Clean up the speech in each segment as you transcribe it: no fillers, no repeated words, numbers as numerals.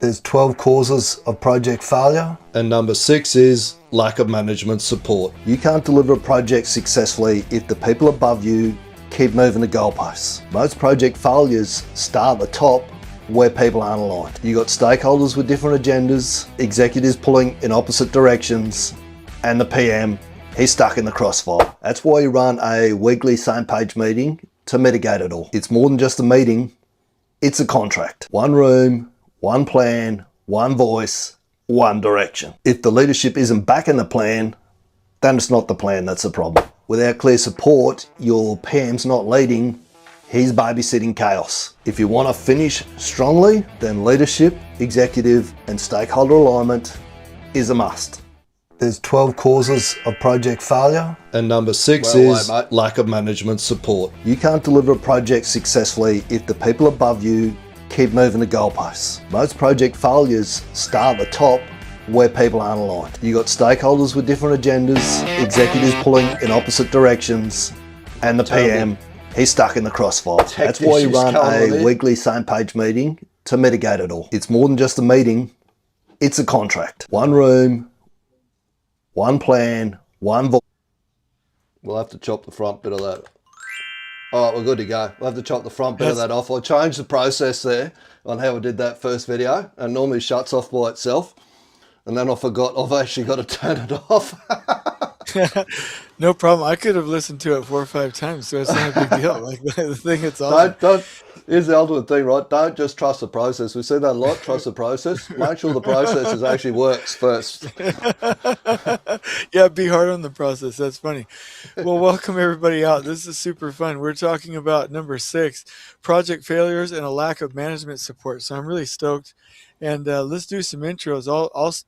There's 12 causes of project failure. And number 6 is lack of management support. You can't deliver a project successfully if the people above you keep moving the goalposts. Most project failures start at the top where people aren't aligned. You got stakeholders with different agendas, executives pulling in opposite directions, and the PM, he's stuck in the crossfire. That's why you run a weekly same page meeting to mitigate it all. It's more than just a meeting, it's a contract. One room, one plan, one voice, one direction. If the leadership isn't backing the plan, then it's not the plan that's the problem. Without clear support, your PM's not leading, he's babysitting chaos. If you want to finish strongly, then leadership, executive, and stakeholder alignment is a must. There's 12 causes of project failure. And number 6 is lack of management support. You can't deliver a project successfully if the people above you keep moving the goalposts. Most project failures start at the top where people aren't aligned. You got stakeholders with different agendas, executives pulling in opposite directions, and the PM, he's stuck in the crossfire. That's why you run a weekly same page meeting to mitigate it all. It's more than just a meeting, it's a contract. One room, one plan, one voice. We'll have to chop the front bit of that. All right, we're good to go. We'll have to chop the front bit of that off. I changed the process there on how I did that first video, and normally shuts off by itself. And then I forgot I've actually got to turn it off. No problem. I could have listened to it 4 or 5 times, so it's not a big deal. Like the thing, it's awesome. Here's the ultimate thing, right? Don't just trust the process. We see that a lot. Trust the process. Make sure the process actually works first. Yeah, be hard on the process. That's funny. Well, welcome everybody out. This is super fun. We're talking about number 6, project failures and a lack of management support. So I'm really stoked. And let's do some intros.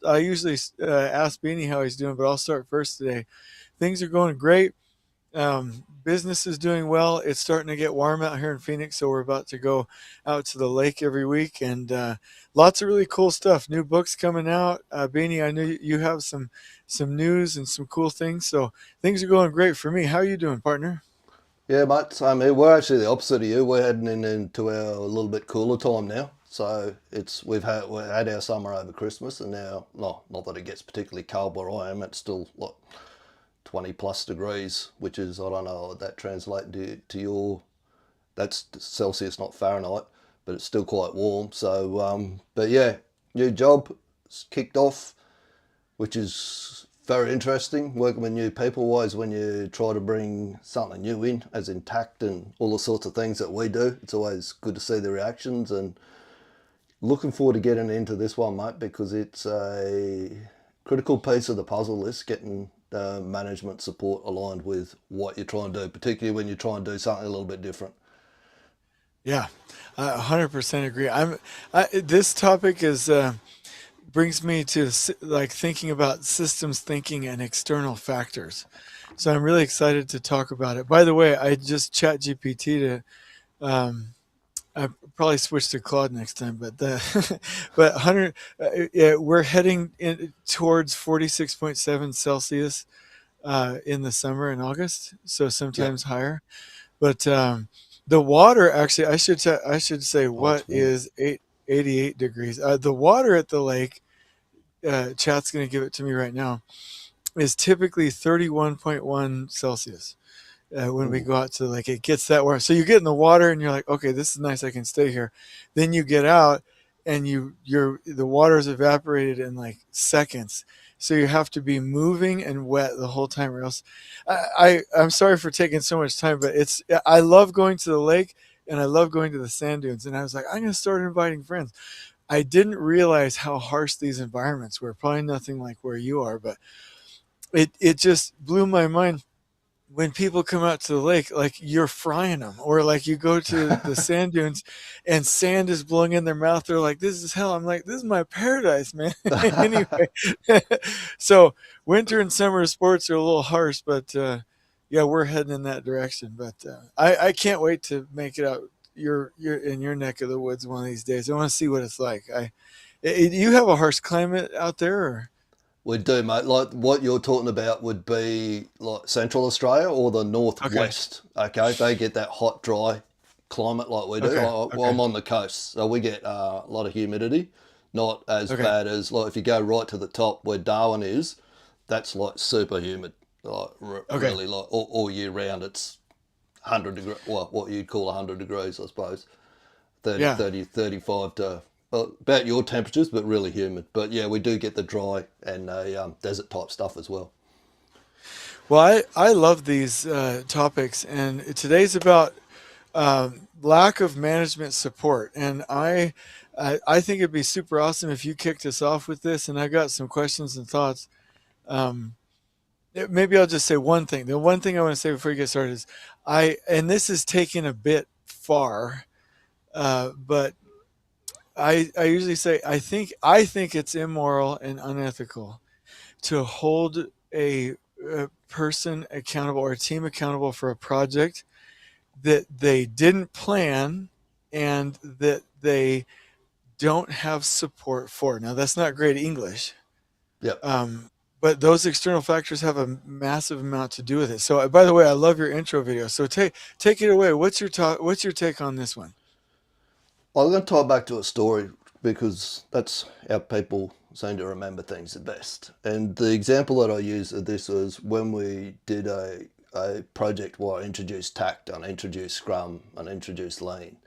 I usually ask Beanie how he's doing, but I'll start first today. Things are going great. Business is doing well. It's starting to get warm out here in Phoenix, so we're about to go out to the lake every week, and lots of really cool stuff. New books coming out. Beanie, I know you have some news and some cool things, so things are going great for me. How are you doing, partner? Yeah, mate. Same here. We're actually the opposite of you. We're heading into our a little bit cooler time now. So we had our summer over Christmas, and now, not that it gets particularly cold where I am. It's still like 20 plus degrees, which is, I don't know what that translates to your, that's Celsius, not Fahrenheit, but it's still quite warm. So, but yeah, new job kicked off, which is very interesting, working with new people. Always when you try to bring something new in, as in tact and all the sorts of things that we do, it's always good to see the reactions, and looking forward to getting into this one, mate, because it's a critical piece of the puzzle list, getting management support aligned with what you're trying to do, particularly when you try and do something a little bit different. Yeah, I 100% agree. This topic is brings me to like thinking about systems thinking and external factors. So I'm really excited to talk about it. By the way, I just chat GPT to I probably switch to Claude next time, but but 100 we're heading towards 46.7 Celsius in the summer in August, so sometimes higher. But the water, actually, I should say, what is 88 degrees? The water at the lake, chat's going to give it to me right now, is typically 31.1 Celsius. When we go out to the lake, it gets that warm. So you get in the water and you're like, okay, this is nice, I can stay here. Then you get out and the water is evaporated in like seconds. So you have to be moving and wet the whole time, or else I'm sorry for taking so much time, but I love going to the lake and I love going to the sand dunes. And I was like, I'm going to start inviting friends. I didn't realize how harsh these environments were. Probably nothing like where you are, but it just blew my mind. When people come out to the lake, like you're frying them, or like you go to the sand dunes and sand is blowing in their mouth. They're like, this is hell. I'm like, this is my paradise, man. Anyway, so winter and summer sports are a little harsh, but yeah, we're heading in that direction. But I can't wait to make it out. You're in your neck of the woods one of these days. I want to see what it's like. You have a harsh climate out there, or? We do, mate. Like what you're talking about would be like Central Australia or the Northwest. Okay, they get that hot, dry climate like we do. Well, I'm on the coast, so we get a lot of humidity. Not as Okay. bad as, like, if you go right to the top where Darwin is, that's like super humid, like Okay. really, like all year round. It's 100 degrees, well, what you'd call 100 degrees, I suppose. 30, Yeah. 30, 35 to, well, about your temperatures, but really humid. But yeah, we do get the dry and desert type stuff as well. Well, I love these topics, and today's about lack of management support. And I think it'd be super awesome if you kicked us off with this. And I got some questions and thoughts. Um, Maybe I'll just say one thing. The one thing I want to say before you get started is and this is taken a bit far, but I usually say I think it's immoral and unethical to hold a person accountable or a team accountable for a project that they didn't plan and that they don't have support for. Now, that's not great English, Yep. but those external factors have a massive amount to do with it. So, by the way, I love your intro video. So, take it away. What's your take on this one? I'm going to tie it back to a story because that's how people seem to remember things the best. And the example that I used of this was when we did a project where I introduced tact and I introduced Scrum and introduced Lean.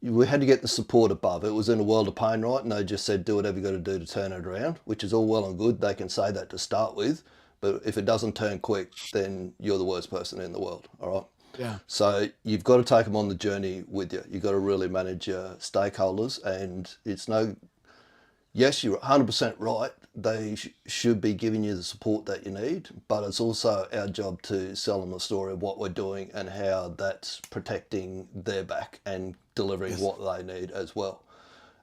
We had to get the support above. It was in a world of pain, right? And they just said, do whatever you got to do to turn it around, which is all well and good. They can say that to start with. But if it doesn't turn quick, then you're the worst person in the world, all right? Yeah. So you've got to take them on the journey with you. You've got to really manage your stakeholders, and it's no. Yes, you're 100% right. They should be giving you the support that you need, but it's also our job to sell them the story of what we're doing and how that's protecting their back and delivering Yes. what they need as well.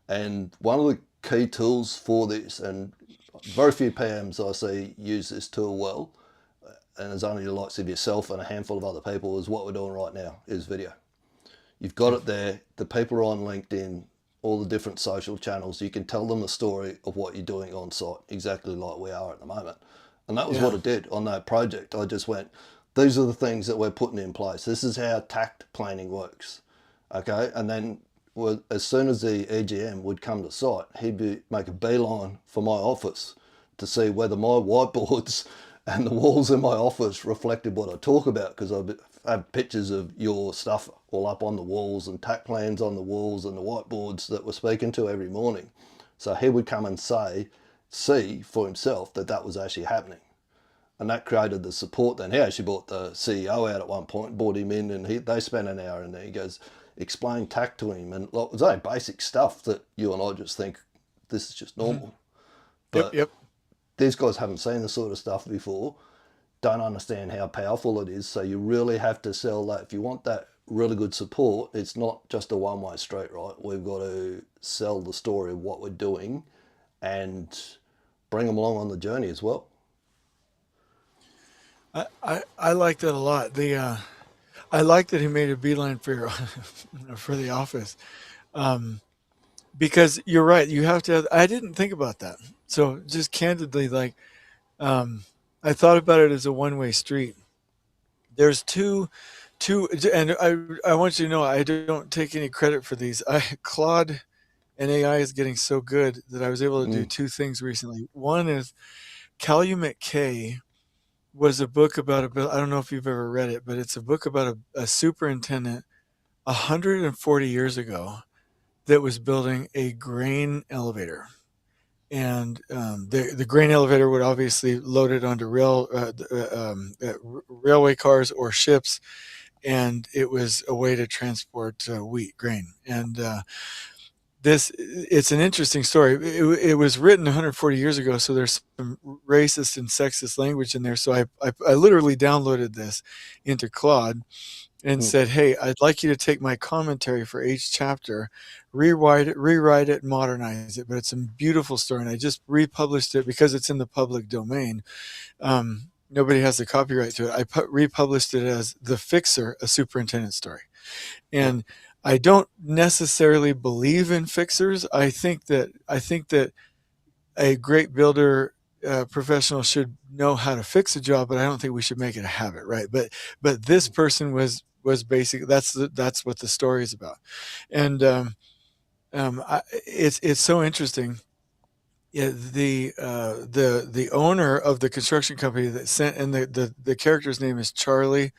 And one of the key tools for this, and very few PMs I see use this tool well, and there's only the likes of yourself and a handful of other people, is what we're doing right now, is video. You've got it there. The people are on LinkedIn, all the different social channels. You can tell them the story of what you're doing on site, exactly like we are at the moment. And that was what Yeah. I did on that project. I just went, these are the things that we're putting in place. This is how tact planning works. Okay. And then as soon as the EGM would come to site, make a beeline for my office to see whether my whiteboards and the walls in my office reflected what I talk about, because I have pictures of your stuff all up on the walls and tack plans on the walls and the whiteboards that we're speaking to every morning. So he would come and see for himself that that was actually happening. And that created the support. Then he actually brought the CEO out at one point, brought him in, and they spent an hour in there. He goes, explain tact to him. And it was only basic stuff that you and I just think, this is just normal. Yep. But Yep. these guys haven't seen this sort of stuff before, don't understand how powerful it is. So you really have to sell that. If you want that really good support, it's not just a one-way street, right? We've got to sell the story of what we're doing and bring them along on the journey as well. I like that a lot. I like that he made a beeline for your for the office, because you're right. You have to. I didn't think about that. So just candidly, like, I thought about it as a one-way street. There's two, and I want you to know I don't take any credit for these. Claude and AI is getting so good that I was able to do two things recently. One is Calumet K was a book about I don't know if you've ever read it, but it's a book about a superintendent 140 years ago that was building a grain elevator. And the grain elevator would obviously load it onto railway cars or ships, and it was a way to transport wheat grain. And it's an interesting story. It was written 140 years ago, so there's some racist and sexist language in there. So I literally downloaded this into Claude and said, "Hey, I'd like you to take my commentary for each chapter, rewrite it, modernize it." But it's a beautiful story, and I just republished it because it's in the public domain. Nobody has the copyright to it. I republished it as The Fixer, a superintendent story. And I don't necessarily believe in fixers. I think that a great builder professional should know how to fix a job, but I don't think we should make it a habit, right? But this person was basically that's what the story is about. And It's so interesting. Yeah, the owner of the construction company that sent, and the character's name is Charlie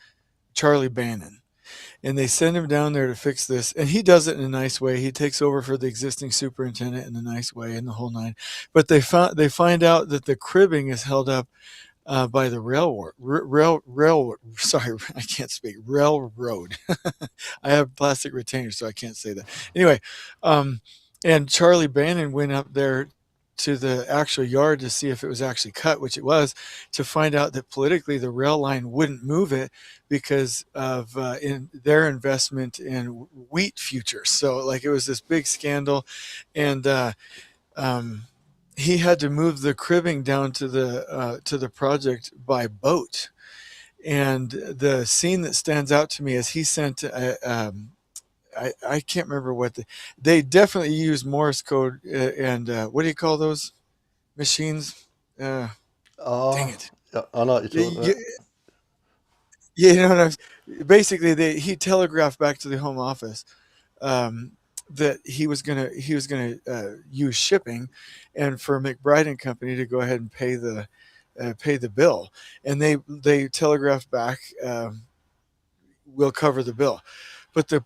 Bannon, and they send him down there to fix this, and he does it in a nice way. He takes over for the existing superintendent in a nice way, and the whole nine. But they find out that the cribbing is held up by the railroad. Sorry, I can't speak. Railroad. I have plastic retainers, so I can't say that. Anyway, um, and Charlie Bannon went up there to the actual yard to see if it was actually cut, which it was, to find out that politically the rail line wouldn't move it because of in their investment in wheat futures. So like it was this big scandal, and um, he had to move the cribbing down to the project by boat. And the scene that stands out to me is he sent I can't remember they definitely use Morse code and what do you call those machines? Uh, Dang Oh, it! yeah, I know what you're talking You, about. you know what basically he telegraphed back to the home office um, that he was gonna use shipping, and for McBride and Company to go ahead and pay the bill, and they telegraphed back, we'll cover the bill. But the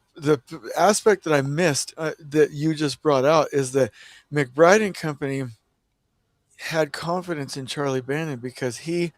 aspect that I missed that you just brought out is that McBride and Company had confidence in Charlie Bannon because he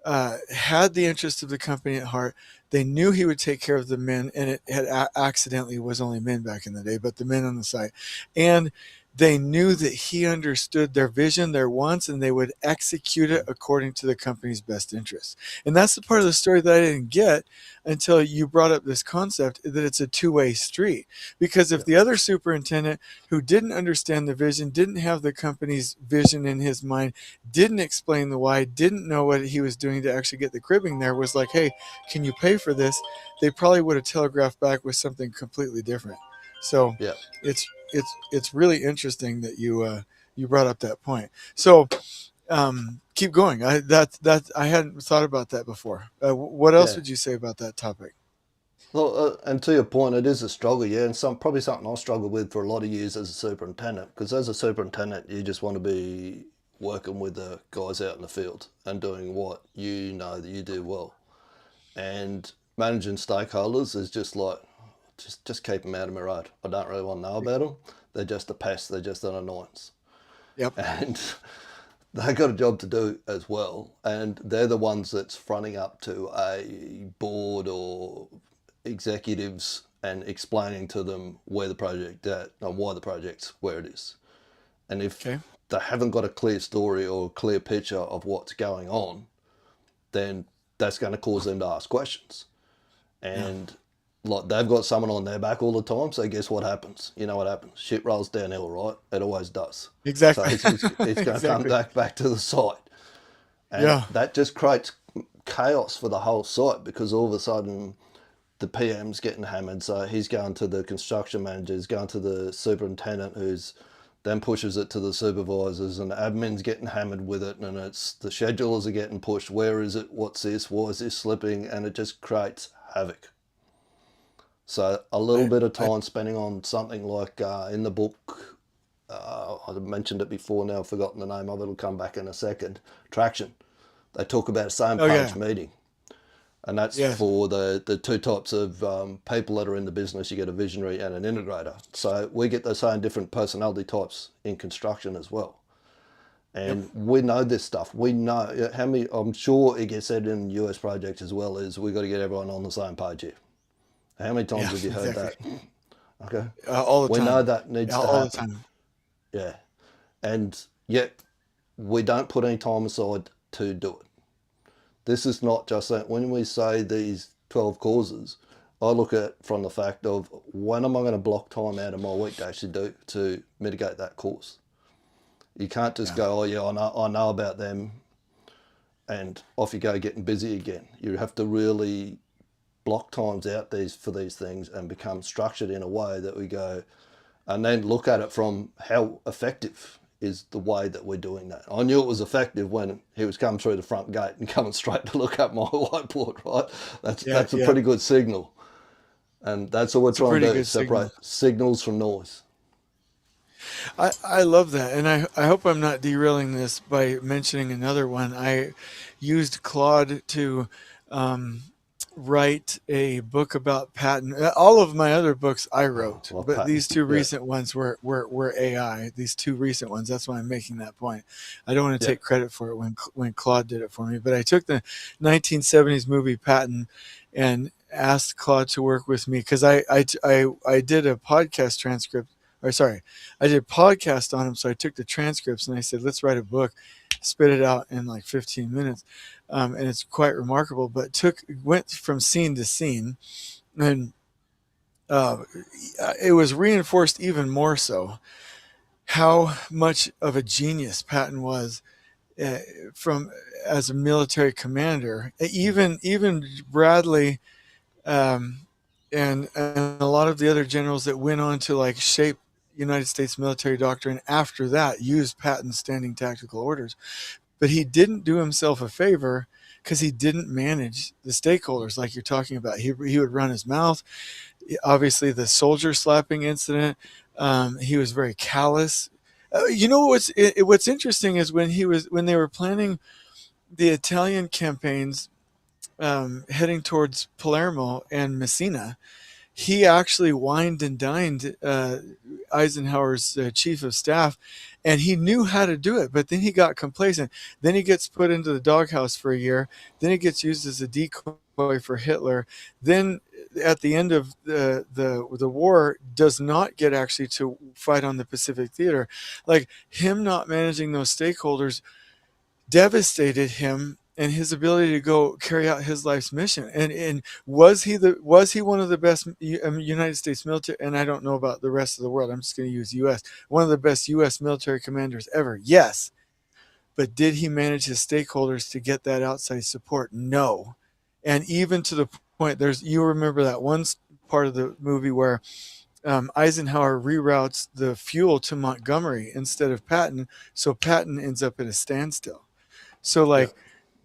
had the interest of the company at heart. They knew he would take care of the men, and it had accidentally was only men back in the day, but the men on the site. And they knew that he understood their vision, their wants, and they would execute it according to the company's best interests. And that's the part of the story that I didn't get until you brought up this concept that it's a two-way street. Because if Yeah, the other superintendent who didn't understand the vision, didn't have the company's vision in his mind, didn't explain the why, didn't know what he was doing to actually get the cribbing there, was like, hey, can you pay for this? They probably would have telegraphed back with something completely different. So yeah, it's really interesting that you brought up that point. So keep going. I hadn't thought about that before. What else yeah. would you say about that topic? Well, and to your point, it is a struggle, yeah, and probably something I struggled with for a lot of years as a superintendent. Because as a superintendent, you just want to be working with the guys out in the field and doing what you know that you do well. And managing stakeholders is just like, just keep them out of my road. I don't really want to know about them. They're just a pest. They're just an annoyance, Yep. and they got a job to do as well. And they're the ones that's fronting up to a board or executives and explaining to them where the project at and why the project's where it is. And if Okay. they haven't got a clear story or a clear picture of what's going on, then that's going to cause them to ask questions. Yeah. And like they've got someone on their back all the time, so guess what happens? You know what happens? Shit rolls downhill, right? It always does. So Exactly. it's going to come Exactly. back to the site, and Yeah. that just creates chaos for the whole site because all of a sudden the PM's getting hammered. So he's going to the construction manager, he's going to the superintendent, who's then pushes it to the supervisors, and the admin's getting hammered with it, and it's the schedulers are getting pushed. Where is it? What's this? Why is this slipping? And it just creates havoc. So a little I, bit of I time spending on something like in the book, I mentioned it before now, I've forgotten the name of it, it'll come back in a second. Traction. They talk about a same oh page yeah. meeting. And that's Yes. for the two types of people that are in the business. You get a visionary and an integrator. So we get the same different personality types in construction as well. Yep. And we know this stuff. We know how many, I'm sure it gets said in US projects as well, is we got to get everyone on the same page here. How many times Yeah. have you heard Exactly. that? Okay. All the We know time. that needs Yeah, to all the happen. time. Yeah. And yet we don't put any time aside to do it. This is not just that. When we say these 12 causes, I look at it from the fact of when am I going to block time out of my week to actually do to mitigate that cause? You can't just Yeah. go, oh yeah, I know about them, and off you go getting busy again. You have to really block times out for these things and become structured in a way that we go, and then look at it from how effective is the way that we're doing that. I knew it was effective when he was coming through the front gate and coming straight to look at my whiteboard, right? Yeah. That's a Yeah. pretty good signal. And that's what we're It's a trying pretty to do, good signal. separate signals from noise. I love that, and I hope I'm not derailing this by mentioning another one. I used Claude to um, write a book about Patton. All of my other books I Oh, wrote, love but Patton. these two Yeah, recent ones were AI. These two recent ones. That's why I'm making that point. I don't want to yeah, take credit for it when Claude did it for me, but I took the 1970s movie Patton and asked Claude to work with me because I did a podcast transcript, or sorry, I did podcast on him. So I took the transcripts and I said, let's write a book, spit it out in like 15 minutes. And it's quite remarkable, but went from scene to scene. And uh, it was reinforced even more so how much of a genius Patton was uh, from as a military commander. Even Bradley um, and a lot of the other generals that went on to like shape United States military doctrine after that used Patton's standing tactical orders. But he didn't do himself a favor because he didn't manage the stakeholders like you're talking about. He would run his mouth. Obviously, the soldier slapping incident. He was very callous. What's interesting is when they were planning the Italian campaigns heading towards Palermo and Messina, he actually wined and dined Eisenhower's chief of staff, and he knew how to do it. But then he got complacent. Then he gets put into the doghouse for a year. Then he gets used as a decoy for Hitler. Then at the end of the war, does not get actually to fight on the Pacific theater. Like him not managing those stakeholders devastated him and his ability to go carry out his life's mission. And was he one of the best United States military? And I don't know about the rest of the world. I'm just going to use U.S. One of the best U.S. military commanders ever. Yes, but did he manage his stakeholders to get that outside support? No. And even to the point, you remember that one part of the movie where Eisenhower reroutes the fuel to Montgomery instead of Patton, so Patton ends up at a standstill. So yeah, like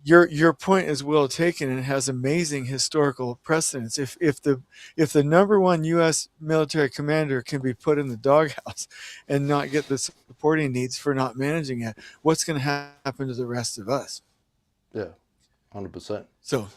your point is well taken and it has amazing historical precedence. If the number one U.S. military commander can be put in the doghouse and not get the support he needs for not managing it, what's going to happen to the rest of us? yeah, 100%. So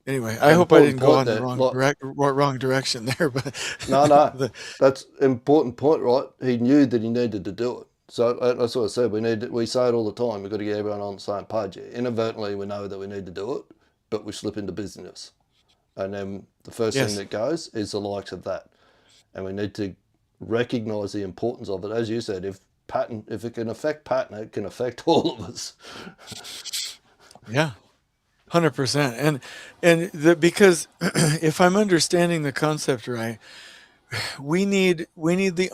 anyway, I hope I Important didn't go point on the there. Like, wrong direction there, but no, the, that's an important point, right? He knew that he needed to do it. So that's what I said. We say it all the time. We've got to get everyone on the same page. Inadvertently, we know that we need to do it, but we slip into busyness. And then the first thing yes, that goes is the likes of that. And we need to recognise the importance of it. As you said, if it can affect Patton, it can affect all of us. yeah. 100%. Because if I'm understanding the concept right, we need the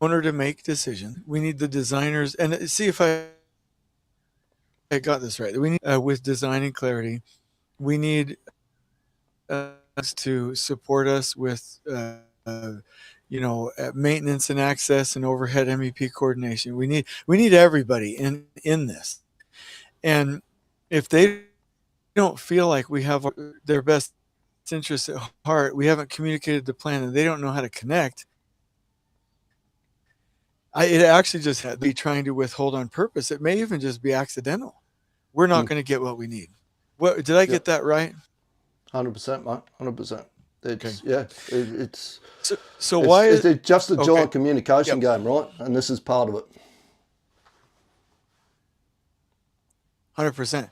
owner to make decisions. We need the designers, and see if I got this right. We need with design and clarity. We need us to support us with maintenance and access and overhead MEP coordination. We need everybody in this. And if they don't feel like we have their best interests at heart, we haven't communicated the plan, and they don't know how to connect. It actually just had be trying to withhold on purpose. It may even just be accidental. We're not Mm. going to get what we need. What did I Yeah, get that right? 100%, mate. 100%. Okay. It's yeah, it's So it's why is it's just a okay? giant communication Yep, game, right? And this is part of it. 100%.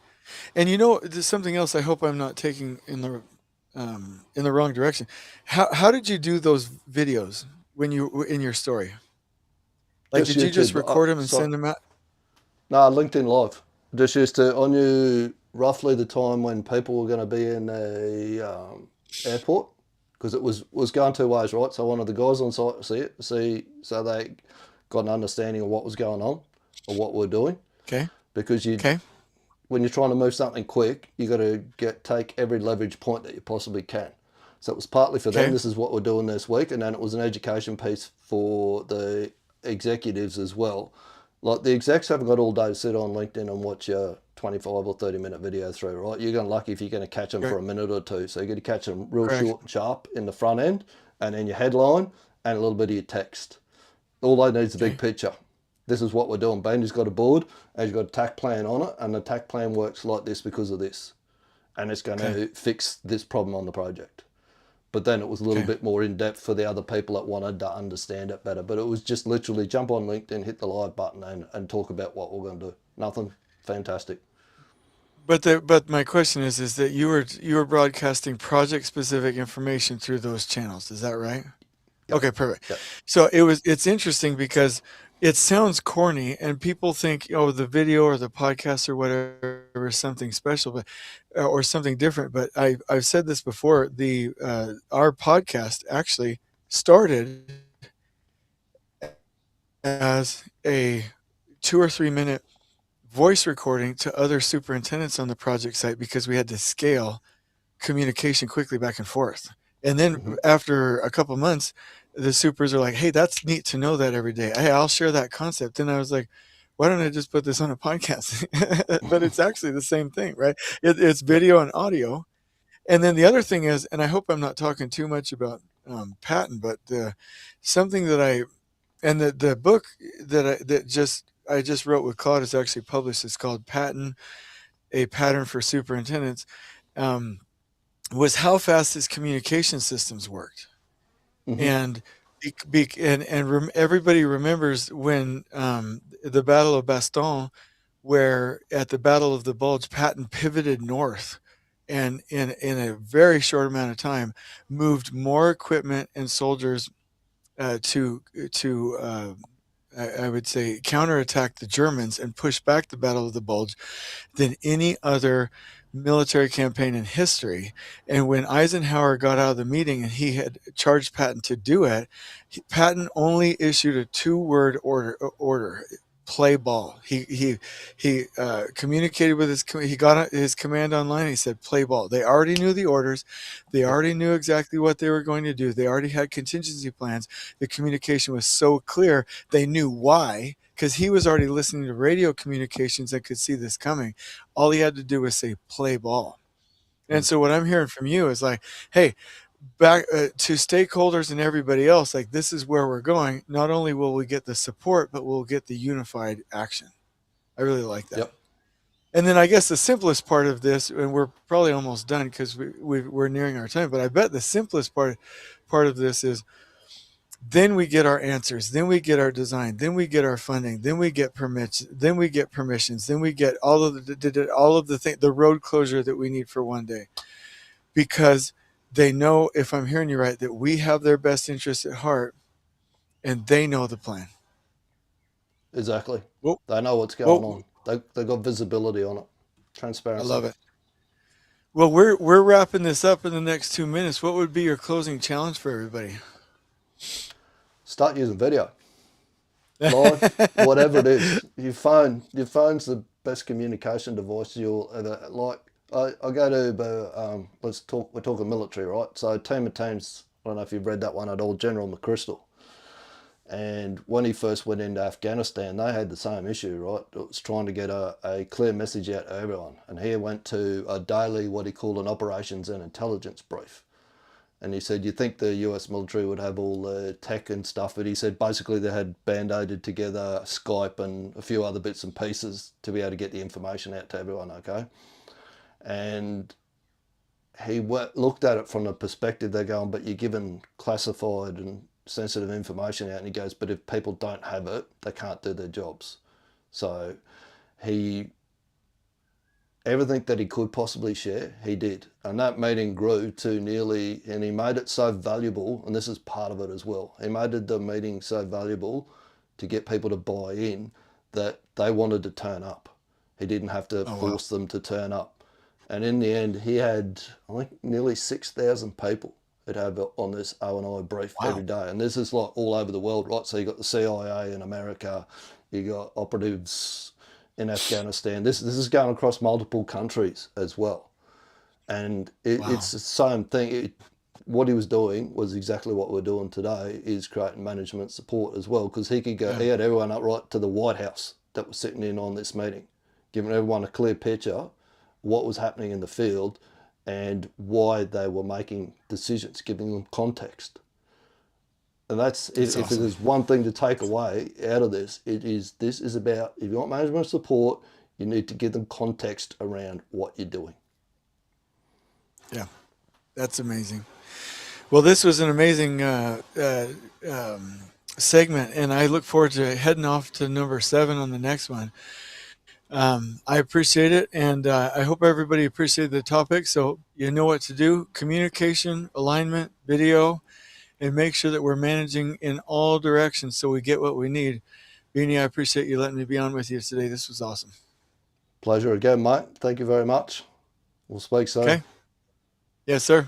And there's something else. I hope I'm not taking in the wrong direction. How did you do those videos when you were in your story? Like, Just did you just YouTube. record them and So send them out? no, LinkedIn Live. Just used to. I knew roughly the time when people were going to be in the airport because it was going two ways, right? So one of the guys on site see, so they got an understanding of what was going on or what we're doing Okay. because Okay. when you're trying to move something quick, you got to take every leverage point that you possibly can. So it was partly for them. Okay. This is what we're doing this week, and then it was an education piece for the executives as well. Like the execs haven't got all day to sit on LinkedIn and watch a 25 or 30-minute video through, right? You're going to lucky if you're going to catch them for a minute or two. So you're going to catch them real Correct. short and sharp in the front end, and then your headline and a little bit of your text. All they need is a big picture. This is what we're doing. Beanie's got a board, and he's got a tack plan on it, and the tack plan works like this because of this. And it's going to fix this problem on the project. But then it was a little bit more in depth for the other people that wanted to understand it better. But it was just literally jump on LinkedIn, hit the live button, and talk about what we're going to do. Nothing fantastic. But my question is that you were broadcasting project specific information through those channels. Is that right? Yep. Okay, perfect. Yep. So it's interesting because it sounds corny and people think, oh, the video or the podcast or whatever is something special, but or something different. But I've said this before. Our podcast actually started as a 2 or 3 minute voice recording to other superintendents on the project site because we had to scale communication quickly back and forth. And then after a couple months, the supers are like, hey, that's neat to know that every day. Hey, I'll share that concept. And I was like, why don't I just put this on a podcast? But it's actually the same thing, right? It's video and audio. And then the other thing is, and I hope I'm not talking too much about Patton, but something that the book that I just wrote with Claude is actually published. It's called Patton, A Pattern for Superintendents. Was how fast his communication systems worked. And everybody remembers when the Battle of Bastogne, where at the Battle of the Bulge, Patton pivoted north and in a very short amount of time moved more equipment and soldiers to I would say counterattack the Germans and push back the Battle of the Bulge than any other military campaign in history. And when Eisenhower got out of the meeting and he had charged Patton to do it, Patton only issued a 2-word order: play ball. He communicated with he got his command online. He said, play ball. They already knew the orders. They already knew exactly what they were going to do. They already had contingency plans. The communication was so clear. They knew why, because he was already listening to radio communications and could see this coming. All he had to do was say, play ball. And so what I'm hearing from you is like, hey, back to stakeholders and everybody else, like, this is where we're going. Not only will we get the support, but we'll get the unified action. I really like that. Yep. And then I guess the simplest part of this, and we're probably almost done because we're nearing our time, but I bet the simplest part of this is then we get our answers, then we get our design, then we get our funding, then we get permits, then we get permissions, then we get all of the road closure that we need for one day, because they know, if I'm hearing you right, that we have their best interests at heart, and they know the plan. Exactly. Well, they know what's going on. They've got visibility on it. Transparency. I love it. Well, we're wrapping this up in the next 2 minutes. What would be your closing challenge for everybody? Start using video. Live, whatever it is. Your phone's the best communication device you'll ever like. I go to we're talking military, right? So Team of Teams, I don't know if you've read that one at all, General McChrystal. And when he first went into Afghanistan, they had the same issue, right? It was trying to get a clear message out to everyone. And he went to a daily, what he called an operations and intelligence brief. And he said, you think the US military would have all the tech and stuff, but he said basically they had band-aided together Skype and a few other bits and pieces to be able to get the information out to everyone, okay? And he looked at it from the perspective, they're going, but you're given classified and sensitive information out, and he goes, but if people don't have it, they can't do their jobs. So everything that he could possibly share, he did. And that meeting grew to nearly, and he made it so valuable, and this is part of it as well, he made the meeting so valuable to get people to buy in that they wanted to turn up. He didn't have to force them to turn up. And in the end, he had, I think, nearly 6,000 people that have on this O&I brief every day. And this is like all over the world, right? So you got the CIA in America, you got operatives in Afghanistan. This is going across multiple countries as well. And it's the same thing. What he was doing was exactly what we're doing today, is creating management support as well, because he could go, he had everyone up right to the White House that was sitting in on this meeting, giving everyone a clear picture what was happening in the field and why they were making decisions, giving them context. And that's That's if awesome. there's one thing to take away out of this, this is about, if you want management support, you need to give them context around what you're doing. Yeah, that's amazing. Well, this was an amazing segment, and I look forward to heading off to number 7 on the next one. I appreciate it, and I hope everybody appreciated the topic. So you know what to do: communication, alignment, video, and make sure that we're managing in all directions so we get what we need. Beanie, I appreciate you letting me be on with you today. This was awesome. Pleasure again, mate. Thank you very much. We'll speak soon. Okay. Yes, sir.